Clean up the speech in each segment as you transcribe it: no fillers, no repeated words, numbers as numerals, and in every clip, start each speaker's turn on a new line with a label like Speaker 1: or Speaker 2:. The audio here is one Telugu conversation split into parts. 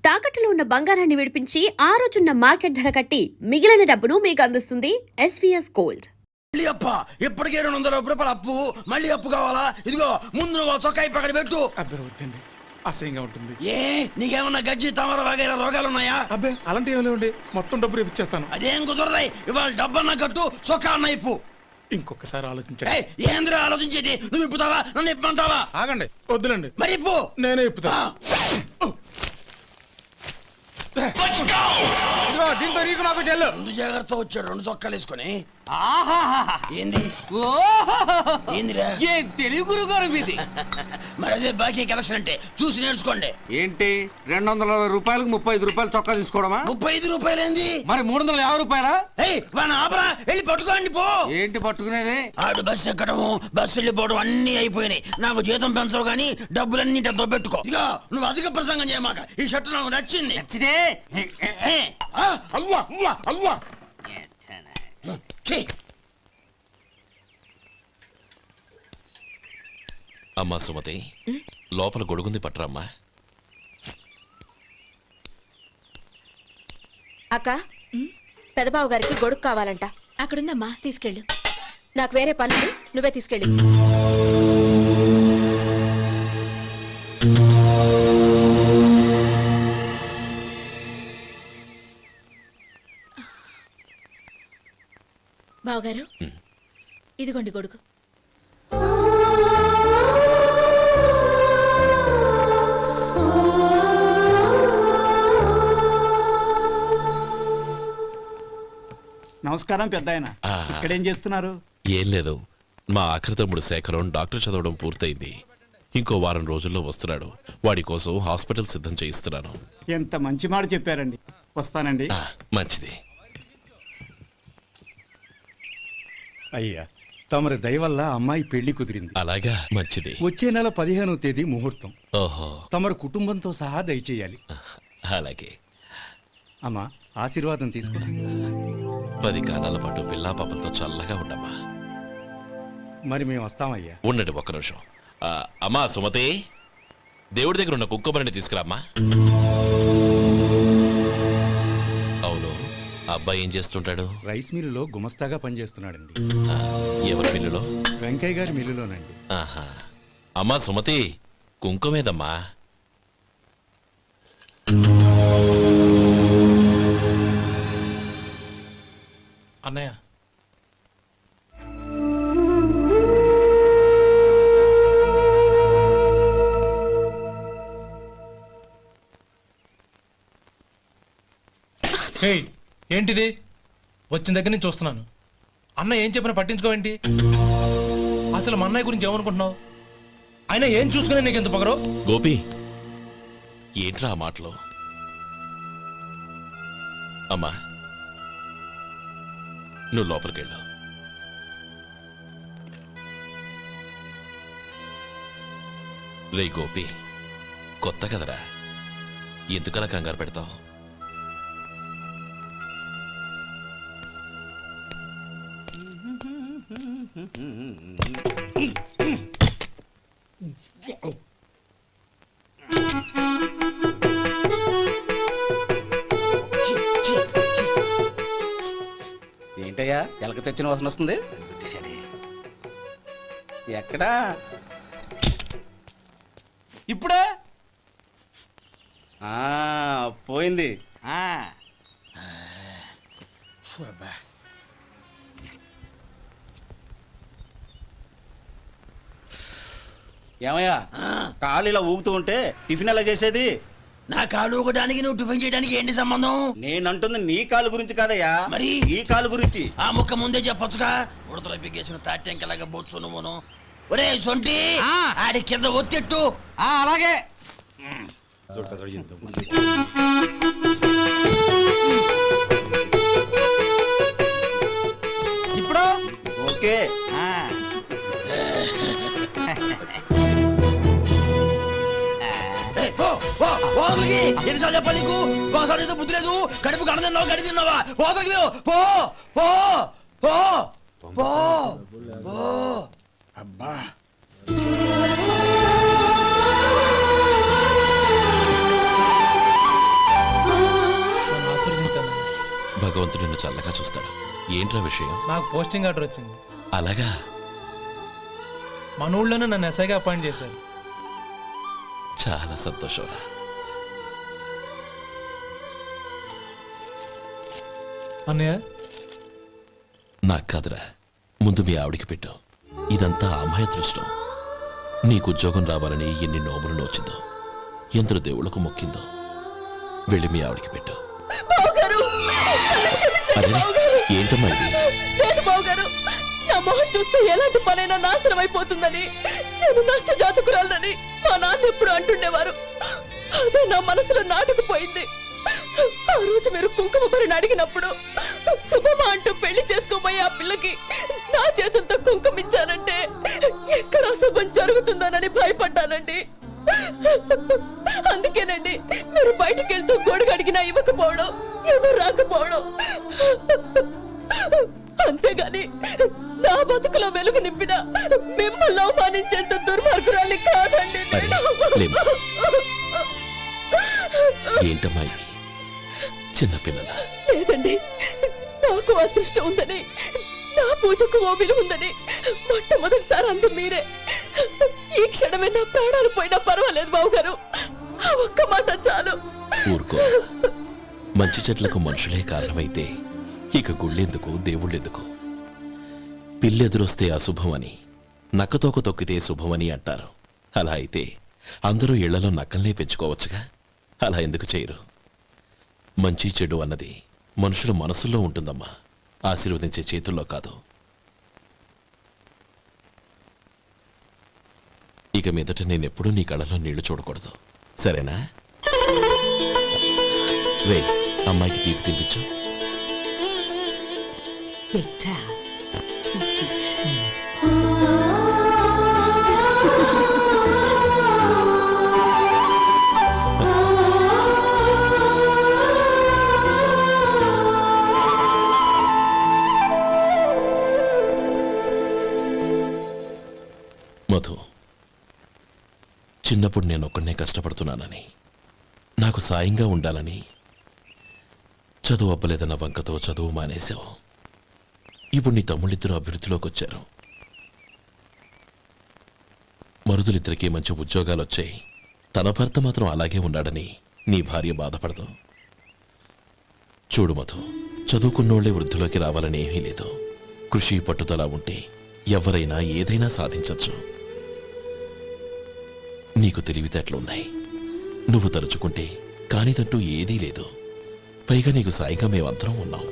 Speaker 1: తాకట్టులో ఉన్న బంగారాన్ని విడిపించి ఆ రోజున్న మార్కెట్ ధర కట్టి మిగిలిన డబ్బును మీకు అందిస్తుంది ఎస్వీఎస్ గోల్డ్.
Speaker 2: మళ్ళీ అప్ప ఇప్పటికే 200 రూపాయల అప్పు, మళ్ళీ అప్పు కావాలా? ఇదిగో ముందు నువ్వు చొక్కా పక్కన పెట్టు.
Speaker 3: అబ్బే వద్దండి, అసహ్యంగా ఉంటుంది.
Speaker 2: ఏ నీకేమన్నా గజ్జి తమర వగైరా రోగాలున్నాయా?
Speaker 3: అబ్బే అలాంటి ఏమీ లేవండి, మొత్తం డబ్బు రేపు ఇచ్చేస్తాను.
Speaker 2: అదేం కుదరదాయి. ఇవాళ డబ్బన్నా కట్టు, చొక్కా అన్న ఇప్పు.
Speaker 3: ఇంకొకసారి ఆలోచించండి.
Speaker 2: ఏంద్ర ఆలోచించేది? నువ్వు ఇప్పుతావా, నన్ను ఇప్పమంటావా?
Speaker 3: ఆగండి, వద్దులండి,
Speaker 2: మరి ఇప్పు.
Speaker 3: నేనే ఇప్పుతా. దీంతో నీకు నాకు చెల్లు.
Speaker 2: ముందు జాగ్రత్త వచ్చాడు 2 చొక్కాలు వేసుకొని. ఏంది ఏందిరా?
Speaker 4: ఏం తెలుగు గురుగారు మీది?
Speaker 2: మరి అదే బాకీ కలెక్షన్ అంటే చూసి నేర్చుకోండి.
Speaker 4: ఏంటి 220 రూపాయలకు 35 రూపాయలు చొక్కా తీసుకోవడమా?
Speaker 2: 35 రూపాయలు ఏంది?
Speaker 4: మరి 350 రూపాయలా?
Speaker 2: వాడిని ఆపరా, వెళ్ళి పట్టుకోండి పో.
Speaker 4: ఏంటి పట్టుకునేది?
Speaker 2: ఆడు బస్సు ఎక్కడము, బస్సు వెళ్ళిపోవడం అన్ని అయిపోయినాయి. నాకు జీతం పెంచవు గానీ డబ్బులన్నీ డబ్బు పెట్టుకో. ఇక నువ్వు అధిక ప్రసంగం చేయమాక. ఈ షర్ట్ నాకు నచ్చింది.
Speaker 4: నచ్చితే
Speaker 2: అవ్వా అవ్వా అవ్వా.
Speaker 5: అమ్మా సుమతి, లోపల గొడుగుంది పట్టరమ్మా.
Speaker 6: అక్క, పెదబాబు గారికి గొడుగు కావాలంట. అక్కడుందమ్మా, తీసుకెళ్ళు. నాకు వేరే పనులు, నువ్వే తీసుకెళ్ళి. బావగారు, ఇదిగోండి గొడుగు.
Speaker 3: నమస్కారం పెద్దాయన. ఇక్కడేం చేస్తున్నారు?
Speaker 5: ఏం లేదు, మా ఆఖరి తమ్ముడు శేఖరం డాక్టర్ చదవడం పూర్తయింది. ఇంకో వారం రోజుల్లో వస్తున్నాడు. వాడి కోసం హాస్పిటల్ సిద్ధం చేయిస్తున్నాను.
Speaker 3: ఎంత మంచి మాట చెప్పారండి. వస్తానండి.
Speaker 5: మంచిది.
Speaker 7: అయ్యా, తమరి దయ వల్ల అమ్మాయి పెళ్లి కుదిరింది.
Speaker 5: అలాగా, మంచిది.
Speaker 7: వచ్చే నెల 15వ తేదీ ముహూర్తం.
Speaker 5: ఓహో,
Speaker 7: తమరు కుటుంబంతో సహా దయచేయాలి.
Speaker 5: అలాగే.
Speaker 7: అమ్మా, ఆశీర్వాదం తీసుకురా.
Speaker 5: 10 కాలాల పాటు పిల్లా పాపలతో చల్లగా ఉండమ్మా.
Speaker 7: మరి మేము వస్తామయ్యా.
Speaker 5: ఉండండి ఒక్క నిమిషం. అమ్మా సుమతి, దేవుడి దగ్గర ఉన్న కుక్కబరిని తీసుకురామ్మా. అవును, అబ్బాయి ఏం చేస్తుంటాడు?
Speaker 7: రైస్ మిల్లులో గుమస్తాగా పనిచేస్తున్నాడండి.
Speaker 5: ఎవరి మిల్లులో?
Speaker 7: వెంకయ్య గారి మిల్లులోనండి.
Speaker 5: ఆహా. అమ్మా సుమతి, కుంకుమేదమ్మా?
Speaker 3: అన్నయ్య,
Speaker 8: ఏంటిది? వచ్చిన దగ్గర నుంచి చూస్తున్నాను. అన్న ఏం చెప్పినా పట్టించుకోవేంటి? అసలు మా అన్నయ్య గురించి ఏమనుకుంటున్నావు? అయినా ఏం చూసుకునే నీకు ఎంత పొగరు?
Speaker 5: గోపి, ఏంట్రా ఆ మాటలు? అమ్మా, నువ్వు లోపలికెళ్ళు. రే గోపి, కొత్త కదరా, ఎందుకలా కంగారు పెడతావు?
Speaker 4: ఏంటయ్యా ఎలక తెచ్చిన వాసన వస్తుంది? ఎక్కడా? ఇప్పుడే పోయింది. ఏమయ్యా, కాలు ఇలా ఊగుతూ ఉంటే టిఫిన్ ఎలా చేసేది?
Speaker 2: నా కాలు ఊగడానికి నువ్వు టిఫిన్ చేయడానికి ఏంటి సంబంధం?
Speaker 4: నేనంటుంది నీ కాలు గురించి కాదయ్యా,
Speaker 2: మరి
Speaker 4: ఈ కాలు గురించి.
Speaker 2: ఆ ముక్క ముందే చెప్పొచ్చుగా. ఉడతలో బిగ్గేసిన తాటెంకలాగా బొచ్చు నువ్వును. ఒరే సొంటి, ఆడి కింద ఒత్తెట్టు.
Speaker 4: అలాగే. ఇప్పుడు ఓకే.
Speaker 2: ఎన్నిసార్లు చెప్పాలి నీకు? ఒకసారి బుద్ధి లేదు. కడుపు గడ తిన్నావు, గడి తిన్నావా? పోతకి పో పో పో పో పో. అబ్బా,
Speaker 5: భగవంతుడు నిన్ను చల్లగా చూస్తాడు. ఏంట్రా విషయం?
Speaker 8: నాకు పోస్టింగ్ ఆర్డర్ వచ్చింది.
Speaker 5: అలాగా?
Speaker 8: మన ఊళ్ళోనే నన్ను ఎస్ఐగా అపాయింట్ చేశారు.
Speaker 5: చాలా సంతోషంరా.
Speaker 8: అన్నయ్య,
Speaker 5: నాకు కాదురా, ముందు మీ ఆవిడికి పెట్టు. ఇదంతా అమ్మాయి అదృష్టం. నీకు ఉద్యోగం రావాలని ఎన్ని నోములు నోచిందో, ఎందరు దేవుళ్లకు మొక్కిందో. వెళ్ళి మీ ఆవిడికి పెట్టు.
Speaker 6: బావగారు, నన్ను క్షమించండి
Speaker 5: అరే,
Speaker 6: బావగారు.
Speaker 5: ఏంటమ్మా ఇది?
Speaker 6: లేదు బావగారు, నా మొహం చూస్తే ఎలాంటి పనైనా నాశనం అయిపోతుందని, నేను నష్ట జాతకురాలని మా నాన్న ఎప్పుడు అంటుండేవారు. అదే నా మనసులో నాటుకుపోయింది. ఆ రోజు మీరు కుంకుమ భరిని అడిగినప్పుడు శుభమా అంటూ పెళ్లి చేసుకోబోయే ఆ పిల్లకి నా చేతులతో కుంకుమ ఇచ్చానంటే ఎక్కడ శుభం జరుగుతుందోనని భయపడ్డానండి. అందుకేనండి మీరు బయటికి వెళ్తూ గొడుగు అడిగినా ఇవ్వకపోవడం, ఎవరు రాకపోవడం. అంతేగాని నా బతుకులో వెలుగు నింపిన మిమ్మల్ని అవమానించేంత దుర్మార్గురాలి కాదండి
Speaker 5: అరే, లేమ్మా. ఏంటమ్మా ఇది? చిన్నపిల్లల
Speaker 6: లేదండి, నాకు అదృష్టం ఉందని, నా పూజకు ఓ విలువ ఉందని మొట్టమొదటిసారి అందు మీరే. ఈ క్షణమే నా ప్రాణాలు పోయినా పర్వాలేదు బావగారు, ఆ ఒక్క మాట చాలు.
Speaker 5: ఊరుకో. మంచి చెట్లకు మనుషులే కారణమైతే ఇక గుళ్ళెందుకు, దేవుళ్ళెందుకు? పిల్లెదురొస్తే అశుభమని, నక్కతోక తొక్కితే శుభమని అంటారు. అలా అయితే అందరూ ఇళ్లలో నక్కల్నే పెంచుకోవచ్చుగా. అలా ఎందుకు చేయరు? మంచి చెడు అన్నది మనుషుల మనసుల్లో ఉంటుందమ్మా, ఆశీర్వదించే చేతుల్లో కాదు. ఇక మీదట నేనెప్పుడూ నీ కళ్ళలో నీళ్లు చూడకూడదు, సరేనా? రే, అమ్మాయికి తీపి తినిపించు. మధు, చిన్నప్పుడు నేను ఒక్కడనే కష్టపడుతున్నానని, నాకు సాయంగా ఉండాలని చదువు అవ్వలేదన్న వంకతో చదువు మానేశావు. ఇప్పుడు నీ తమ్ముళ్ళిద్దరూ అభివృద్ధిలోకి వచ్చారు. మరుదులిద్దరికీ మంచి ఉద్యోగాలు వచ్చాయి. తన భర్త మాత్రం అలాగే ఉన్నాడని నీ భార్య బాధపడదు. చూడు మధు, చదువుకున్నోళ్లే వృద్ధిలోకి రావాలని ఏమీ లేదు. కృషి పట్టుదల ఉంటే ఎవరైనా ఏదైనా సాధించవచ్చు. నీకు తెలివితేటలున్నాయి. నువ్వు తలుచుకుంటే కానిదంటూ ఏదీ లేదు. పైగా నీకు సాయిగా మేమందరం ఉన్నాం.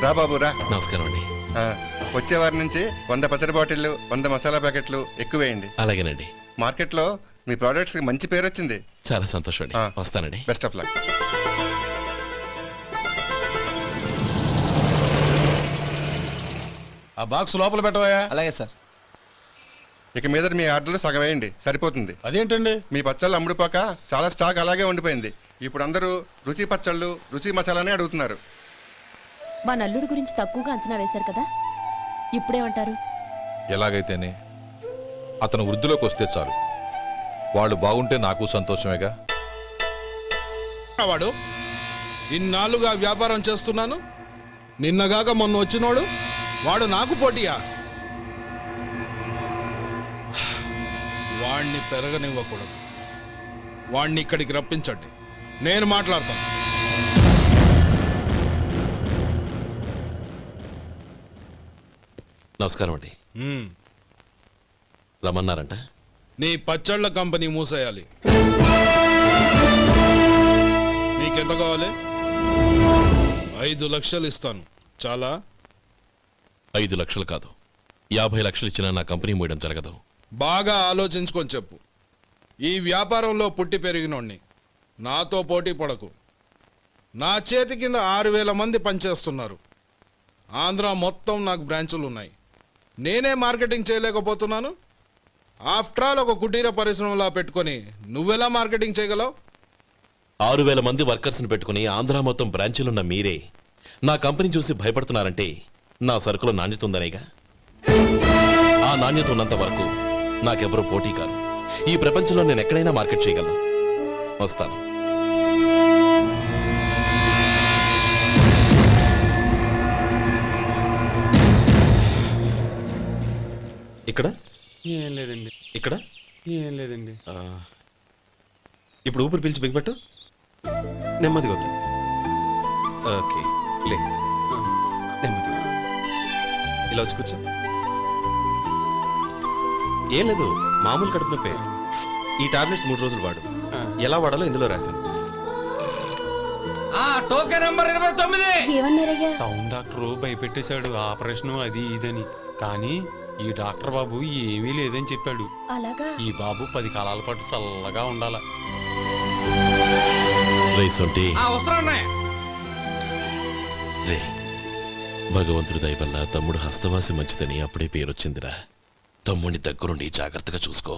Speaker 9: రా బాబు రా.
Speaker 5: నమస్కారం అండి.
Speaker 9: వచ్చే వారి నుంచి 100 పచ్చడి బాటిళ్లు 100 మసాలా ప్యాకెట్లు ఎక్కువేయండి.
Speaker 5: అలాగేనండి.
Speaker 9: మార్కెట్లో మీ ప్రోడక్ట్స్ కి మంచి పేరు వచ్చింది.
Speaker 5: చాలా సంతోషం అండి. వస్తానండి.
Speaker 9: Best of luck.
Speaker 8: ఆ బాక్స్ లోపల పెట్టవా.
Speaker 2: అలాగే సార్.
Speaker 9: ఇక మీద మీ ఆర్డర్లు సగం వేయండి, సరిపోతుంది.
Speaker 8: అదేంటండి?
Speaker 9: మీ పచ్చళ్ళు అమ్ముడుపోక చాలా స్టాక్ అలాగే ఉండిపోయింది. ఇప్పుడు అందరూ రుచి పచ్చళ్ళు, రుచి మసాలానే అడుగుతున్నారు.
Speaker 6: మా నల్లుడి గురించి తక్కువగా అంచనా వేశారు కదా, ఇప్పుడేమంటారు?
Speaker 10: ఎలాగైతేనే అతను వృద్ధిలోకి వస్తే చాలు. వాళ్ళు బాగుంటే నాకు సంతోషమేగా.
Speaker 8: వాడు ఇన్నాళ్ళుగా వ్యాపారం చేస్తున్నాను, నిన్నగాక మొన్న వచ్చినోడు వాడు నాకు పోటీయా? వాణ్ణి పెరగనివ్వకూడదు. వాణ్ణి ఇక్కడికి రప్పించండి, నేను మాట్లాడతాను.
Speaker 5: నమస్కారం అండి. రమ్మన్నారంట?
Speaker 8: నీ పచ్చళ్ళ కంపెనీ మూసేయాలి. నీకెంత కావాలి? 5 లక్షలు ఇస్తాను. చాలా?
Speaker 5: 5 లక్షలు కాదు, 50 లక్షలు ఇచ్చినా నా కంపెనీ మూయడం జరగదు.
Speaker 8: బాగా ఆలోచించుకొని చెప్పు. ఈ వ్యాపారంలో పుట్టి పెరిగినోడ్ని, నాతో పోటీ పడకు. నా చేతి కింద 6,000 మంది పనిచేస్తున్నారు. ఆంధ్ర మొత్తం నాకు బ్రాంచులు ఉన్నాయి. నేనే మార్కెటింగ్ చేయలేకపోతున్నాను. ఆఫ్టర్ ఆల్ ఒక కుటీర పరిశ్రమలా పెట్టుకొని నువ్వెలా మార్కెటింగ్ చేయగలవు?
Speaker 5: 6,000 మంది వర్కర్స్ని పెట్టుకుని ఆంధ్ర మొత్తం బ్రాంచీలున్న మీరే నా కంపెనీ చూసి భయపడుతున్నారంటే నా సరుకులో నాణ్యత ఉందనేగా. ఆ నాణ్యత ఉన్నంత వరకు నాకెవరూ పోటీ కాదు. ఈ ప్రపంచంలో నేను ఎక్కడైనా మార్కెట్ చేయగలను. వస్తాను. ఇక్కడ
Speaker 4: ఏం లేదండి.
Speaker 5: ఇక్కడ
Speaker 4: ఏం లేదండి.
Speaker 5: ఇప్పుడు ఊపిరి పీల్చి బిగ్బట్టు, నెమ్మదిగా వదిలి. ఓకే, లే, నెమ్మదిగా ఇలా వచ్చి కూర్చో. ఏం లేదు, మామూలు కడుపు నొప్పే. ఈ టాబ్లెట్స్ 3 రోజులు వాడు. ఎలా వాడాలో ఇందులో రాశాను.
Speaker 2: Token number 29.
Speaker 6: ఏమన్నారయ్యా?
Speaker 4: టౌన్ డాక్టర్ భయపెట్టేశాడు, ఆపరేషన్ అది ఇదని. కానీ ఈ డాక్టర్ బాబు ఏమీ లేదని చెప్పాడు.
Speaker 6: అలాగా?
Speaker 4: ఈ బాబు 10 కాలాల పాటు చల్లగా ఉండాల.
Speaker 5: రే, భగవంతుడి దయ వల్ల తమ్ముడు హస్తవాసి మంచిదని అప్పుడే పేరొచ్చిందిరా. తమ్ముడిని దగ్గరుండి జాగ్రత్తగా చూసుకో.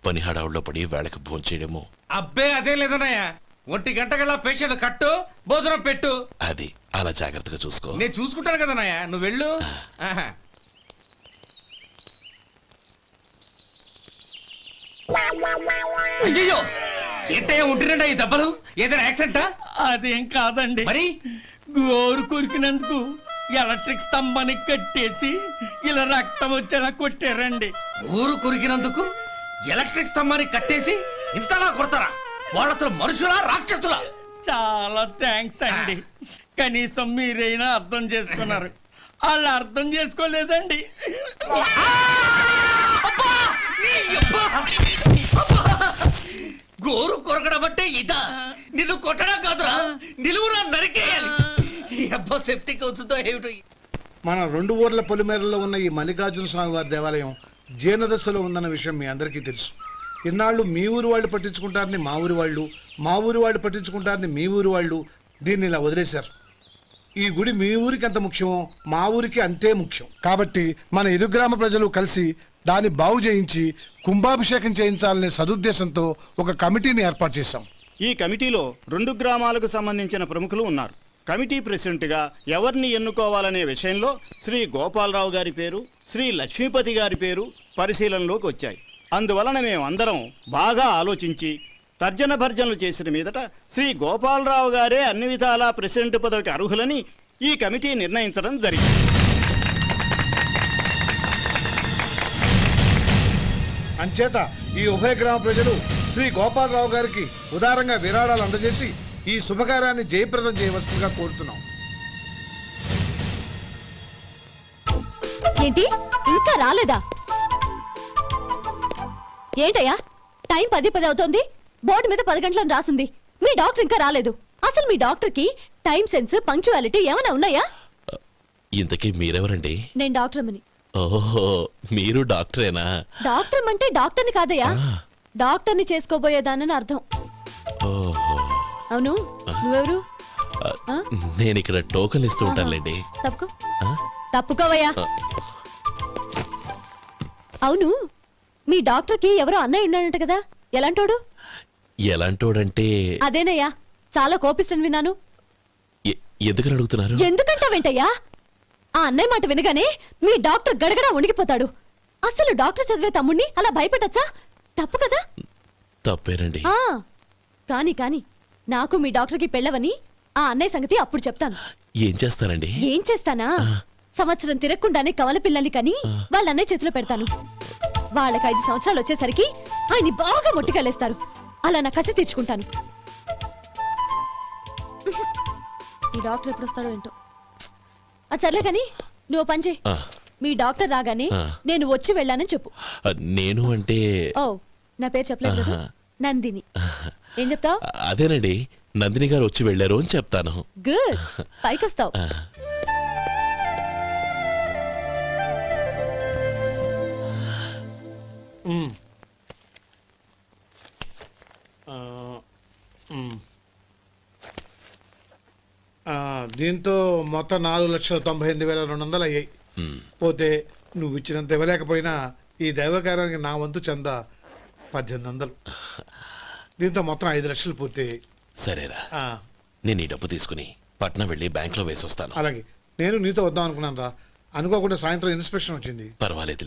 Speaker 5: పని హడావుల్లో పడి వేళకు భోంచేయడము.
Speaker 2: అబ్బే అదే లేదన్నయ్య. 1 గంటకల్లా పేషెంట్ కట్టు, భోజనం పెట్టు.
Speaker 5: అది అలా జాగ్రత్తగా చూసుకో.
Speaker 2: నేను చూసుకుంటాను కదన్నయ్య, నువ్వు వెళ్ళు. అయ్యో, ఏంటయ్యా ఉంటున్నాడా ఈ దెబ్బలు? ఏదైనా యాక్సిడెంటా?
Speaker 11: అదేం కాదండి,
Speaker 2: మరి
Speaker 11: గోరు కొరికినందుకు ఎలక్ట్రిక్ స్తంభానికి కట్టేసి ఇలా రక్తం వచ్చేలా కొట్టారండి.
Speaker 2: ఊరు కొరికినందుకు ఎలక్ట్రిక్ స్తంభాన్ని కట్టేసి ఇంతలా కొడతారా? వాళ్ళు అసలు మనుషులా, రాక్షసులా?
Speaker 11: చాలా థ్యాంక్స్ అండి. కనీసం మీరైనా అర్థం చేసుకున్నారు. వాళ్ళు అర్థం చేసుకోలేదండి.
Speaker 2: గోరు కొరకడం అంటే ఇదా? నిన్ను కొట్టడం కాదురా, నిలువురా నరికేయాలి. అబ్బా, సెప్టిక్ అవుతుందో ఏమిటో.
Speaker 7: మన 2 ఊర్ల పొలిమేరలో ఉన్న ఈ మల్లికార్జున స్వామి వారి దేవాలయం జీర్ణదశలో ఉందన్న విషయం మీ అందరికీ తెలుసు. ఇన్నాళ్ళు మీ ఊరు వాళ్ళు పట్టించుకుంటారని మా ఊరి వాళ్ళు, మా ఊరి వాళ్ళు పట్టించుకుంటారని మీ ఊరి వాళ్ళు దీన్ని ఇలా వదిలేశారు. ఈ గుడి మీ ఊరికి ఎంత ముఖ్యమో మా ఊరికి అంతే ముఖ్యం. కాబట్టి మన ఇరు గ్రామ ప్రజలు కలిసి దాన్ని బాగు చేయించి కుంభాభిషేకం చేయించాలనే సదుద్దేశంతో ఒక కమిటీని ఏర్పాటు చేశాం.
Speaker 3: ఈ కమిటీలో 2 గ్రామాలకు సంబంధించిన ప్రముఖులు ఉన్నారు. కమిటీ ప్రెసిడెంట్గా ఎవరిని ఎన్నుకోవాలనే విషయంలో శ్రీ గోపాలరావు గారి పేరు, శ్రీ లక్ష్మీపతి గారి పేరు పరిశీలనలోకి వచ్చాయి. అందువలన మేమందరం బాగా ఆలోచించి తర్జన భర్జనలు చేసిన మీదట శ్రీ గోపాలరావు గారే అన్ని విధాలా ప్రెసిడెంట్ పదవికి అర్హులని ఈ కమిటీ నిర్ణయించడం జరిగింది.
Speaker 7: అంచేత ఈ ఉభయ గ్రామ ప్రజలు శ్రీ గోపాలరావు గారికి ఉదారంగా విరాళాలు అందజేసి ఈ శుభకార్యాన్ని జయప్రదం చేయవలసిందిగా కోరుతున్నాం.
Speaker 6: ఏంటి, ఇంకా రాలేదా? ఏంటయ్యా, టైం 10 అవుతోంది. బోర్డు మీద 10 గంటలను రాసింది. మీ డాక్టర్ ఇంకా రాలేదు. అసలు మీ డాక్టర్ కి టైం సెన్స్, పంక్చువాలిటీ ఏమైనా ఉన్నాయా?
Speaker 5: ఇంతకీ మీరెవరండి?
Speaker 6: నేను డాక్టర్ అమ్మని.
Speaker 5: ఓహో, మీరు డాక్టరేనా?
Speaker 6: డాక్టర్ అంటే డాక్టర్ని కాదయ్యా, డాక్టర్ని చేసుకోబోయేదానని అర్థం.
Speaker 5: ఓహో,
Speaker 6: అవును, నువ్వెవరు?
Speaker 5: నేను ఇక్కడ టోకన్ ఇస్తూ ఉంటానులేండి.
Speaker 6: తప్పుకో. తప్పుకోవయ్యా. అవును, మీ డాక్టర్కి ఎవరో అన్నయ్య ఉన్నాడంట కదా, ఎలాంటోడు?
Speaker 5: ఎలాంటోడంటే
Speaker 6: అదేనయ్యా, చాలా కోపిస్తని విన్నాను.
Speaker 5: ఎందుకని అడుగుతున్నారు?
Speaker 6: ఎందుకంటావేంటయ్యా? ఆ అన్నయ్య మాట వినగానే మీ డాక్టర్ గడగడా ఉణిగిపోతాడు. అసలు డాక్టర్ చదివే తమ్ముణ్ణి అలా భయపెట్టచ్చా? తప్పు కదా.
Speaker 5: తప్పేనండి.
Speaker 6: ఆ కాని కాని నాకు మీ డాక్టర్కి పెళ్ళవని ఆ అన్నయ్య సంగతి అప్పుడు చెప్తాను.
Speaker 5: ఏం చేస్తానండి?
Speaker 6: ఏం చేస్తానా, సంవత్సరం తిరగకుండానే కవల పిల్లల్ని కని వాళ్ళ అన్నయ్య చేతిలో పెడతాను. వాళ్ళకి 5 సంవత్సరాలు వచ్చేసరికి ఆయన్ని బాగా మొట్టికెళ్ళేస్తారు. అలా నా కసి తీర్చుకుంటాను. ఈ డాక్టర్ ఎప్పుడు వస్తాడో ఏంటో. అది సర్లే కానీ నువ్వు పని చేయి.
Speaker 5: ఆ,
Speaker 6: మీ డాక్టర్ రాగానే
Speaker 5: ఆ.
Speaker 6: నేను వచ్చి వెళ్ళానని చెప్పు.
Speaker 5: నేను అంటే
Speaker 6: ఓ, నా పేరు చెప్పలేదు కదా? నందిని. ఏం చెప్తావు?
Speaker 5: అదేనండి, నందిని గారు వచ్చి వెళ్ళారు అని చెప్తాను.
Speaker 6: గుడ్, పైకొస్తావు.
Speaker 5: ఆ,
Speaker 7: మ్మ్. ఆ, మ్మ్. దీంతో మొత్తం 4,98,200 అయ్యాయి.
Speaker 5: ఉమ్,
Speaker 7: పోతే నువ్వు ఇచ్చినంత ఇవ్వలేకపోయినా ఈ దైవకార్యానికి నా వంతు చందా 1800. దీంతో మొత్తం 5 లక్షలు పూర్తయ్యాయి.
Speaker 5: సరేరా,
Speaker 7: ఆ,
Speaker 5: నేను ఈ డబ్బు తీసుకుని పట్నం వెళ్ళి బ్యాంక్లో వేసొస్తాను.
Speaker 7: అలాగే నేను నీతో వద్దాం అనుకున్నాను రా. అనుకోకుండా సాయంత్రం ఇన్స్పెక్షన్ వచ్చింది.
Speaker 5: పర్వాలేదులే,